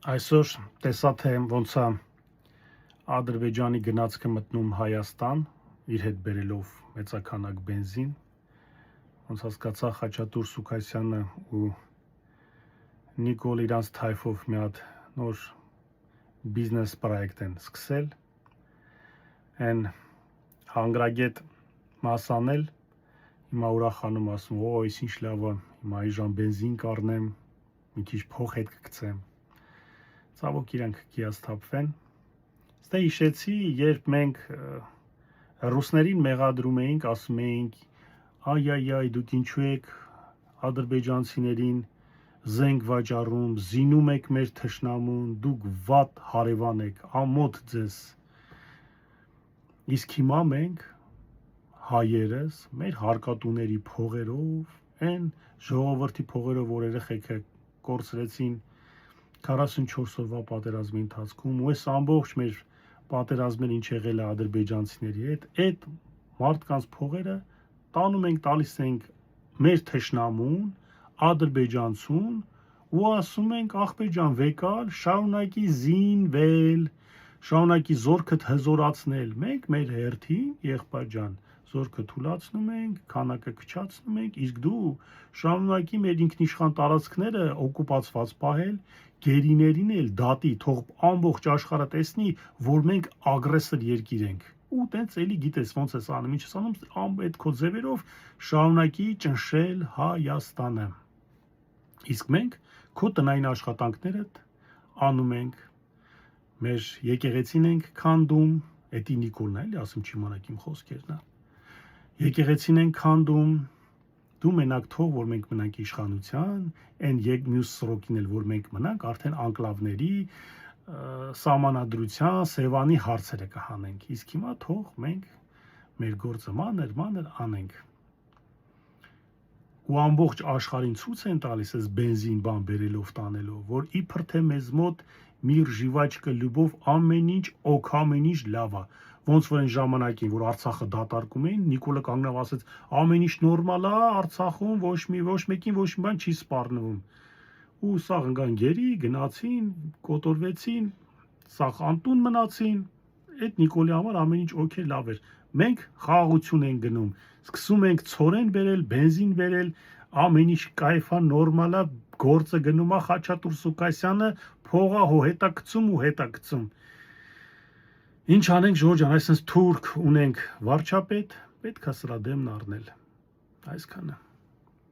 Այսօր տեսա թե ոնց է Ադրբեջանի գնացքը մտնում Հայաստան իր հետ բերելով մեծականակ բենզին, ոնց հասկացա Խաչատուր Սուքասյանը ու Նիկոլ իրանց թայֆով մի հատ նոր բիզնես պրոյեկտ են սկսել, են հանգրագետ մասանել, հիմա ուրախանում ասում, այս ինչ լավ է, հիմա այժմ բենզին կառնեմ, մի քիչ փող հետ կգցեմ, ցավոք իրանք կիասթափվեն, ստե հիշեցի, երբ մենք ռուսներին մեղադրում էինք, ասում էինք, այ, դուք ինչու եք ադրբեջանցիներին զենք վաճառում, զինում եք մեր թշնամուն, դուք վատ հարևան եք, ամոթ ձեզ, իսկ հիմա մենք հայերս մեր հարկատուների փողերով, այն ժողովրդի փողերով, որ երեխեքը կորցրեցին 44 օրվա պատերազմի ընթացքում, ու այս ամբողջ մեր պատերազմներ ինչ եղել է ադրբեջանցիների հետ, այդ մարդկանց փողերը տանում ենք, տալիս ենք մեր թշնամուն, ադրբեջանցուն ու ասում ենք ախպեջան վեկալ, շարունակի զինվել, շարունակի զորքդ հզորացնել, մենք մեր հերթին եղբայրջան զորքը թուլացնում ենք, քանակը քչացնում ենք, իսկ դու շարունակի մեր ինքնիշխան տարածքները օկուպացված պահել, գերիներին էլ դատի, թող ամբողջ աշխարհը տեսնի, որ մենք ագրեսոր երկիր ենք, ու տենց էլի գիտես ոնց ես անում, ինչ ես անում, այդ քո ձևերով շարունակի ճնշել Հայաստանը, իսկ մենք քո տնային աշխատանքներդ անում ենք, մեր եկեղեցին ենք քանդում, էդի Նիկոլն է էլի ասում չիմանաք իմ խոսքերն, եկեղեցին ենք քանդում, դու մենակ թող, որ մենք մնանք իշխանության, այն մյուս սրոկին էլ, որ մենք մնանք, արդեն անկլավների, սահմանադրության, Սևանի հարցերը կհանենք, իսկ հիմա թող մենք մեր գործը մանր անենք, ու ամբողջ աշխարհին ցույց են տալիս այս բենզին բան բերելով տանելով, որ իբր թե մեզ մոտ միր ժիվաչկը լյուբով ամեն ինչ օք, ամեն ինչ լավ է, ոնց որ այն ժամանակին, որ Արցախը դատարկում էին, Նիկոլը կանգնավ ասեց, ամեն ինչ նորմալ է Արցախում, ոչ մեկին ոչ մի բան չի սպառնում, ու սաղ ընկան գերի, գնացին, կոտորվեցին, սաղ անտուն մնացին, այդ Նիկոլի համար ամեն ինչ օքեյ լավ էր, մենք խաղաղություն ենք գնում, սկսում ենք ցորեն բերել, բենզին բերել, ամեն ինչ կայֆա, նորմալ է, գործը գնում է Խաչատուր Սուքասյանը, փողա հո հետա գցում, ինչ անենք Ժորժ ջան, այսպես թուրք ունենք վարչապետ, պետք է սրա դեմն առնել, այսքանը